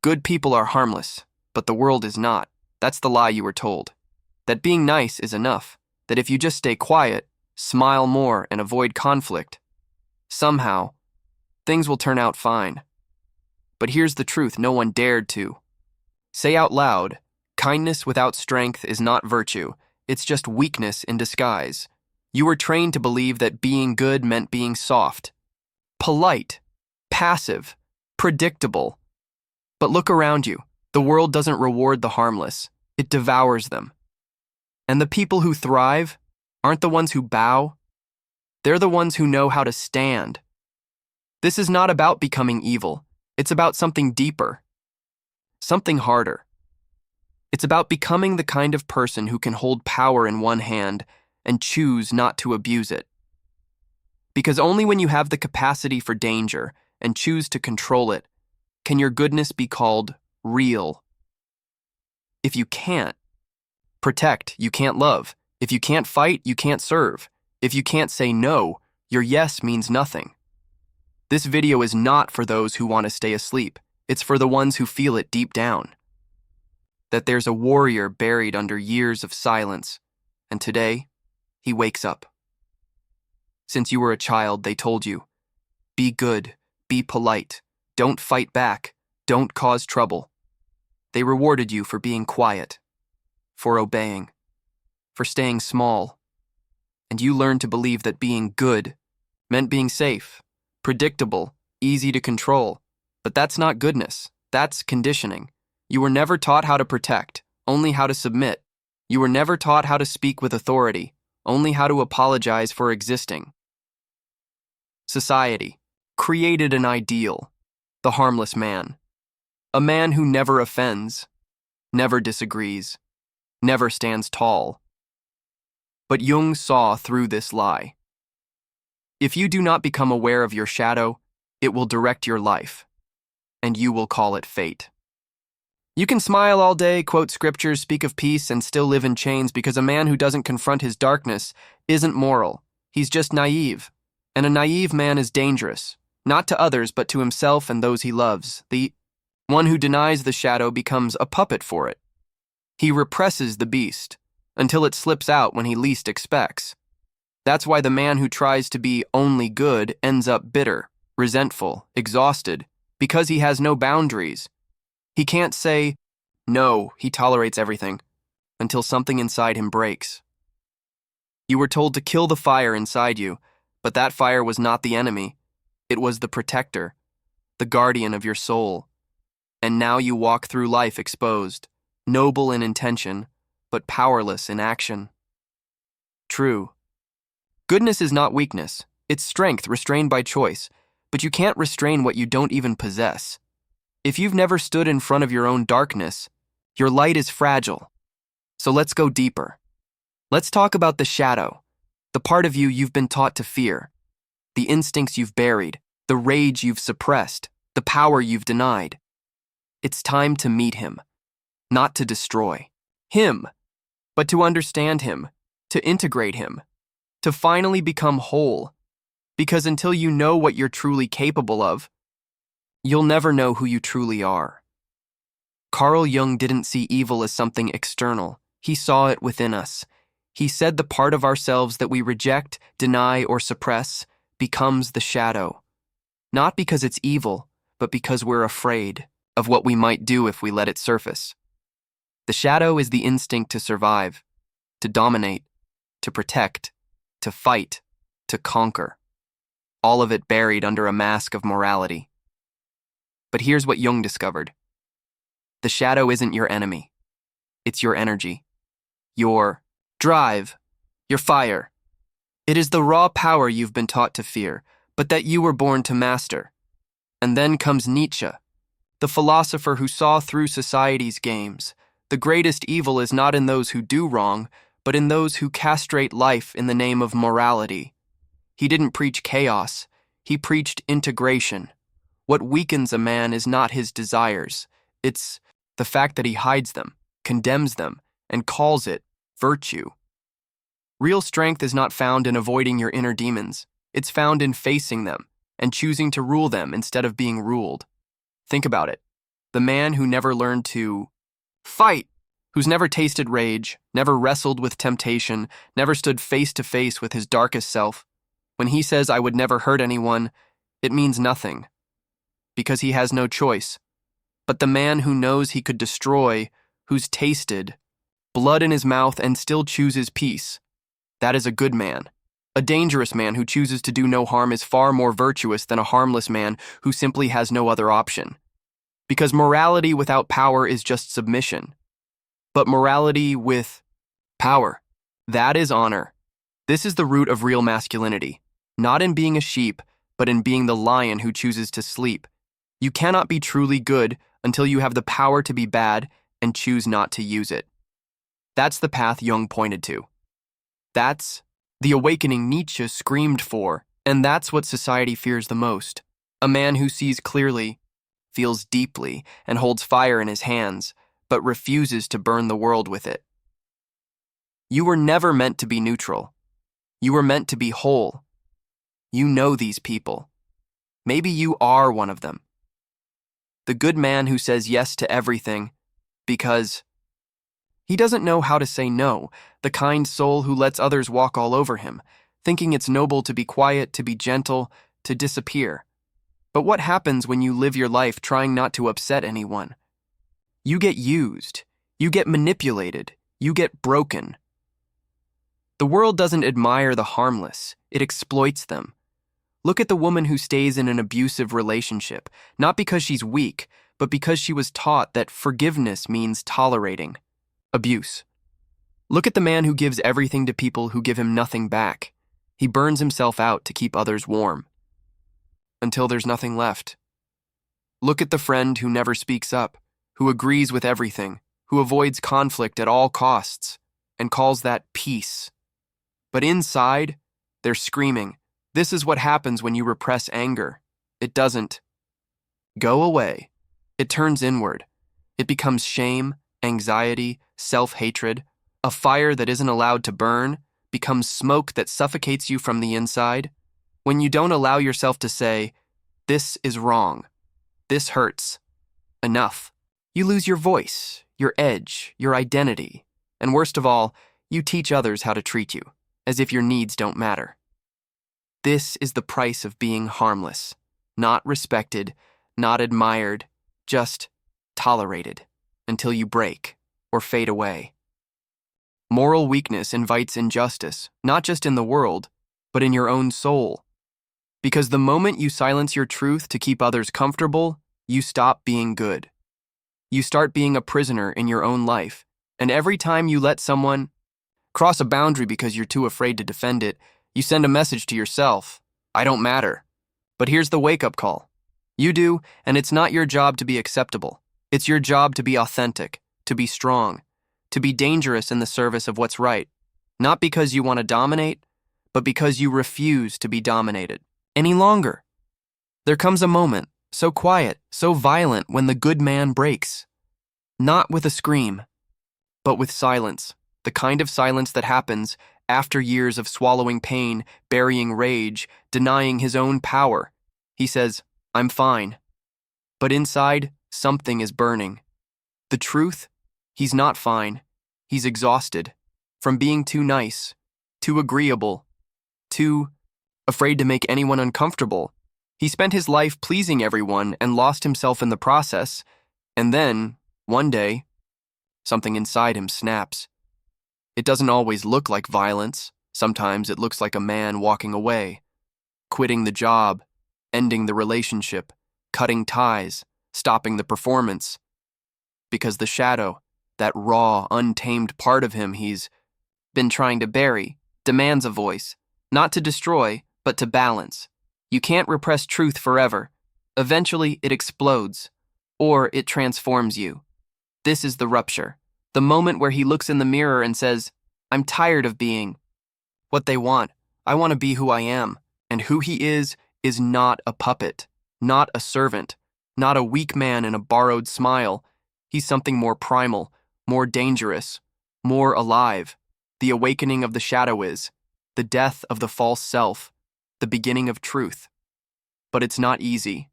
Good people are harmless, but the world is not. That's the lie you were told. That being nice is enough. That if you just stay quiet, smile more, and avoid conflict, somehow, things will turn out fine. But here's the truth no one dared to say out loud: kindness without strength is not virtue, it's just weakness in disguise. You were trained to believe that being good meant being soft, polite, passive, predictable. But look around you. The world doesn't reward the harmless, it devours them. And the people who thrive aren't the ones who bow, they're the ones who know how to stand. This is not about becoming evil, it's about something deeper, something harder. It's about becoming the kind of person who can hold power in one hand and choose not to abuse it. Because only when you have the capacity for danger and choose to control it, can your goodness be called real. If you can't protect, you can't love. If you can't fight, you can't serve. If you can't say no, your yes means nothing. This video is not for those who want to stay asleep. It's for the ones who feel it deep down. That there's a warrior buried under years of silence, and today, he wakes up. Since you were a child, they told you, be good, be polite, don't fight back, don't cause trouble. They rewarded you for being quiet, for obeying, for staying small. And you learned to believe that being good meant being safe, predictable, easy to control. But that's not goodness, that's conditioning. You were never taught how to protect, only how to submit. You were never taught how to speak with authority, only how to apologize for existing. Society created an ideal, the harmless man. A man who never offends, never disagrees, never stands tall. But Jung saw through this lie. If you do not become aware of your shadow, it will direct your life, and you will call it fate. You can smile all day, quote scriptures, speak of peace, and still live in chains because a man who doesn't confront his darkness isn't moral. He's just naive. And a naive man is dangerous, not to others but to himself and those he loves. The one who denies the shadow becomes a puppet for it. He represses the beast until it slips out when he least expects. That's why the man who tries to be only good ends up bitter, resentful, exhausted, because he has no boundaries. He can't say, no, he tolerates everything, until something inside him breaks. You were told to kill the fire inside you, but that fire was not the enemy. It was the protector, the guardian of your soul. And now you walk through life exposed, noble in intention, but powerless in action. True. Goodness is not weakness. It's strength restrained by choice, but you can't restrain what you don't even possess. If you've never stood in front of your own darkness, your light is fragile. So let's go deeper. Let's talk about the shadow, the part of you you've been taught to fear, the instincts you've buried, the rage you've suppressed, the power you've denied. It's time to meet him, not to destroy him, but to understand him, to integrate him, to finally become whole. Because until you know what you're truly capable of, you'll never know who you truly are. Carl Jung didn't see evil as something external. He saw it within us. He said the part of ourselves that we reject, deny, or suppress becomes the shadow. Not because it's evil, but because we're afraid of what we might do if we let it surface. The shadow is the instinct to survive, to dominate, to protect, to fight, to conquer. All of it buried under a mask of morality. But here's what Jung discovered. The shadow isn't your enemy. It's your energy, your drive, your fire. It is the raw power you've been taught to fear, but that you were born to master. And then comes Nietzsche, the philosopher who saw through society's games. The greatest evil is not in those who do wrong, but in those who castrate life in the name of morality. He didn't preach chaos, he preached integration. What weakens a man is not his desires, it's the fact that he hides them, condemns them, and calls it virtue. Real strength is not found in avoiding your inner demons. It's found in facing them and choosing to rule them instead of being ruled. Think about it. The man who never learned to fight, who's never tasted rage, never wrestled with temptation, never stood face to face with his darkest self. When he says, "I would never hurt anyone," it means nothing, because he has no choice. But the man who knows he could destroy, who's tasted blood in his mouth and still chooses peace, that is a good man. A dangerous man who chooses to do no harm is far more virtuous than a harmless man who simply has no other option. Because morality without power is just submission. But morality with power, that is honor. This is the root of real masculinity, not in being a sheep, but in being the lion who chooses to sleep. You cannot be truly good until you have the power to be bad and choose not to use it. That's the path Jung pointed to. That's the awakening Nietzsche screamed for, and that's what society fears the most. A man who sees clearly, feels deeply, and holds fire in his hands, but refuses to burn the world with it. You were never meant to be neutral. You were meant to be whole. You know these people. Maybe you are one of them. The good man who says yes to everything because he doesn't know how to say no, the kind soul who lets others walk all over him, thinking it's noble to be quiet, to be gentle, to disappear. But what happens when you live your life trying not to upset anyone? You get used, you get manipulated, you get broken. The world doesn't admire the harmless, it exploits them. Look at the woman who stays in an abusive relationship, not because she's weak, but because she was taught that forgiveness means tolerating abuse. Look at the man who gives everything to people who give him nothing back. He burns himself out to keep others warm, until there's nothing left. Look at the friend who never speaks up, who agrees with everything, who avoids conflict at all costs, and calls that peace. But inside, they're screaming. This is what happens when you repress anger. It doesn't go away. It turns inward. It becomes shame, anxiety, self-hatred. A fire that isn't allowed to burn becomes smoke that suffocates you from the inside. When you don't allow yourself to say, "This is wrong. This hurts. Enough." You lose your voice, your edge, your identity, and worst of all, you teach others how to treat you, as if your needs don't matter. This is the price of being harmless, not respected, not admired, just tolerated, until you break or fade away. Moral weakness invites injustice, not just in the world, but in your own soul. Because the moment you silence your truth to keep others comfortable, you stop being good. You start being a prisoner in your own life, and every time you let someone cross a boundary because you're too afraid to defend it, you send a message to yourself, "I don't matter." But here's the wake-up call. You do, and it's not your job to be acceptable. It's your job to be authentic, to be strong, to be dangerous in the service of what's right, not because you want to dominate, but because you refuse to be dominated any longer. There comes a moment, so quiet, so violent, when the good man breaks. Not with a scream, but with silence, the kind of silence that happens after years of swallowing pain, burying rage, denying his own power. He says, "I'm fine." But inside, something is burning. The truth? He's not fine. He's exhausted. From being too nice, too agreeable, too afraid to make anyone uncomfortable. He spent his life pleasing everyone and lost himself in the process. And then, one day, something inside him snaps. It doesn't always look like violence. Sometimes it looks like a man walking away, quitting the job, ending the relationship, cutting ties, stopping the performance. Because the shadow, that raw, untamed part of him he's been trying to bury, demands a voice, not to destroy, but to balance. You can't repress truth forever. Eventually, it explodes, or it transforms you. This is the rupture, the moment where he looks in the mirror and says, "I'm tired of being what they want. I want to be who I am." And who he is not a puppet, not a servant, not a weak man in a borrowed smile. He's something more primal, more dangerous, more alive. The awakening of the shadow is the death of the false self, the beginning of truth. But it's not easy.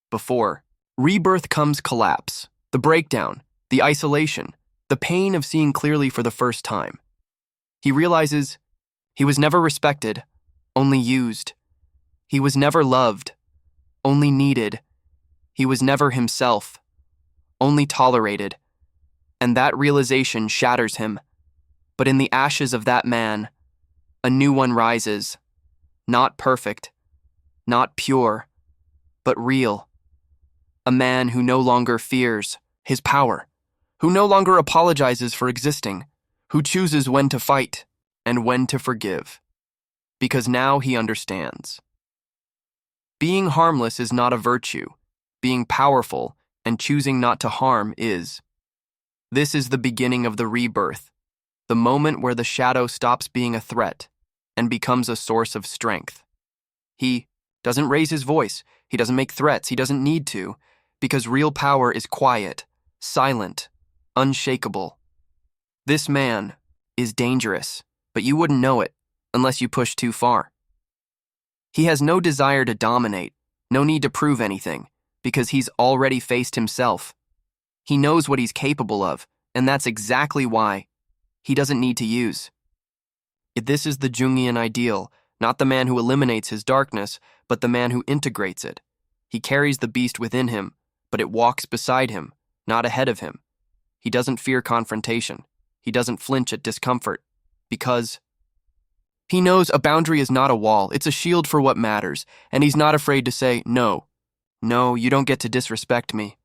Before, Rebirth comes collapse, the breakdown, the isolation, the pain of seeing clearly for the first time. He realizes he was never respected, only used. He was never loved, only needed. He was never himself, only tolerated. And that realization shatters him. But in the ashes of that man, a new one rises, not perfect, not pure, but real. A man who no longer fears his power, who no longer apologizes for existing, who chooses when to fight and when to forgive. Because now he understands. Being harmless is not a virtue. Being powerful and choosing not to harm is. This is the beginning of the rebirth, the moment where the shadow stops being a threat and becomes a source of strength. He doesn't raise his voice, he doesn't make threats, he doesn't need to, because real power is quiet, silent, unshakable. This man is dangerous, but you wouldn't know it unless you push too far. He has no desire to dominate, no need to prove anything, because he's already faced himself. He knows what he's capable of, and that's exactly why he doesn't need to use. This is the Jungian ideal, not the man who eliminates his darkness, but the man who integrates it. He carries the beast within him, but it walks beside him, not ahead of him. He doesn't fear confrontation. He doesn't flinch at discomfort, because he knows a boundary is not a wall, it's a shield for what matters, and he's not afraid to say, no, you don't get to disrespect me.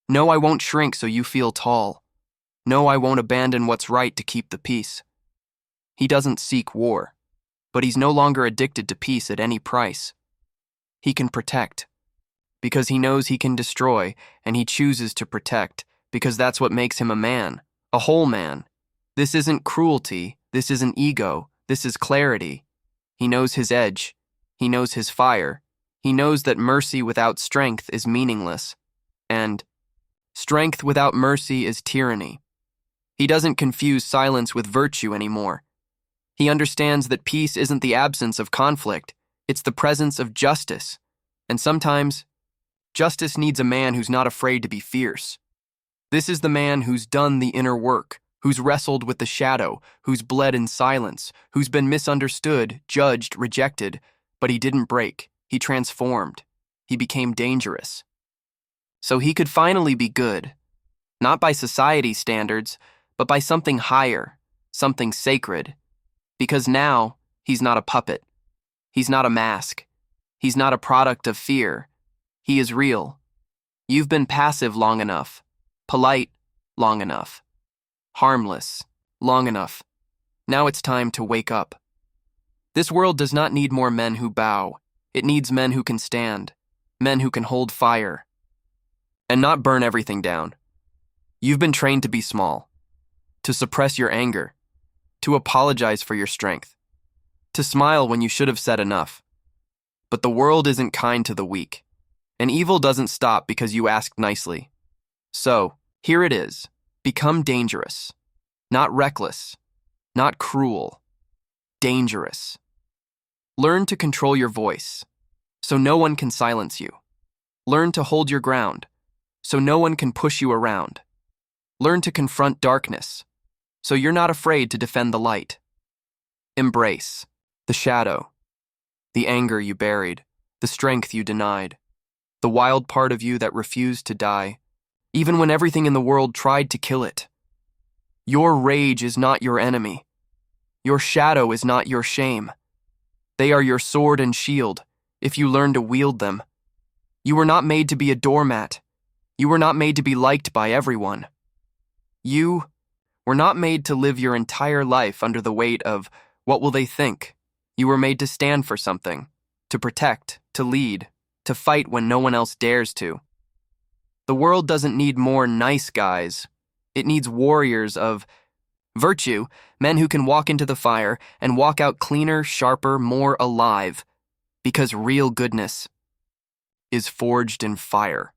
No, I won't shrink so you feel tall. No, I won't abandon what's right to keep the peace. He doesn't seek war, but he's no longer addicted to peace at any price. He can protect, because he knows he can destroy, and he chooses to protect, because that's what makes him a man, a whole man. This isn't cruelty, this isn't ego, this is clarity. He knows his edge, he knows his fire, he knows that mercy without strength is meaningless, and strength without mercy is tyranny. He doesn't confuse silence with virtue anymore. He understands that peace isn't the absence of conflict, it's the presence of justice. And sometimes, justice needs a man who's not afraid to be fierce. This is the man who's done the inner work, who's wrestled with the shadow, who's bled in silence, who's been misunderstood, judged, rejected, but he didn't break. He transformed. He became dangerous. So he could finally be good, not by society's standards, but by something higher, something sacred. Because now, he's not a puppet. He's not a mask. He's not a product of fear. He is real. You've been passive long enough, polite long enough, harmless long enough. Now it's time to wake up. This world does not need more men who bow. It needs men who can stand, men who can hold fire, and not burn everything down. You've been trained to be small, to suppress your anger, to apologize for your strength, to smile when you should have said enough. But the world isn't kind to the weak, and evil doesn't stop because you asked nicely. So, here it is. Become dangerous. Not reckless. Not cruel. Dangerous. Learn to control your voice, so no one can silence you. Learn to hold your ground, so no one can push you around. Learn to confront darkness, so you're not afraid to defend the light. Embrace the shadow, the anger you buried, the strength you denied, the wild part of you that refused to die, even when everything in the world tried to kill it. Your rage is not your enemy. Your shadow is not your shame. They are your sword and shield, if you learn to wield them. You were not made to be a doormat. You were not made to be liked by everyone. You were not made to live your entire life under the weight of, what will they think? You were made to stand for something, to protect, to lead, to fight when no one else dares to. The world doesn't need more nice guys. It needs warriors of virtue, men who can walk into the fire and walk out cleaner, sharper, more alive, because real goodness is forged in fire.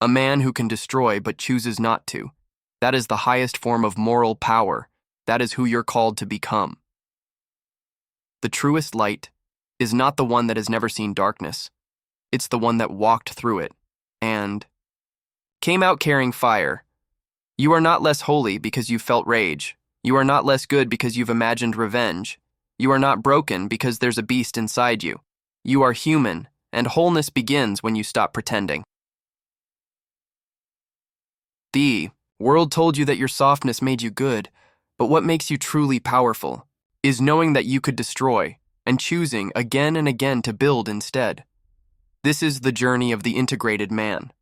A man who can destroy but chooses not to. That is the highest form of moral power. That is who you're called to become. The truest light is not the one that has never seen darkness. It's the one that walked through it and came out carrying fire. You are not less holy because you felt rage. You are not less good because you've imagined revenge. You are not broken because there's a beast inside you. You are human, and wholeness begins when you stop pretending. The world told you that your softness made you good, but what makes you truly powerful is knowing that you could destroy and choosing again and again to build instead. This is the journey of the integrated man.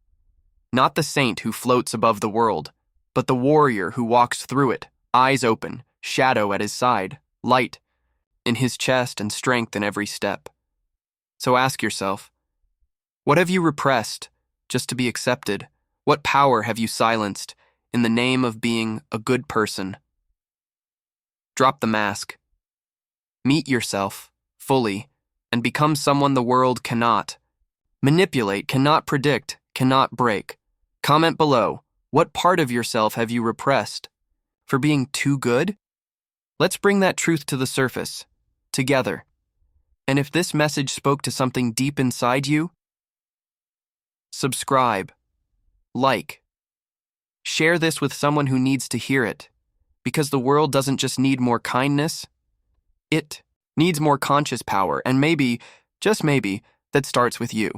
Not the saint who floats above the world, but the warrior who walks through it, eyes open, shadow at his side, light in his chest and strength in every step. So ask yourself, what have you repressed just to be accepted? What power have you silenced in the name of being a good person? Drop the mask. Meet yourself fully and become someone the world cannot manipulate, cannot predict, cannot break. Comment below, what part of yourself have you repressed? For being too good? Let's bring that truth to the surface, together. And if this message spoke to something deep inside you, subscribe, like, share this with someone who needs to hear it, because the world doesn't just need more kindness, it needs more conscious power, and maybe, just maybe, that starts with you.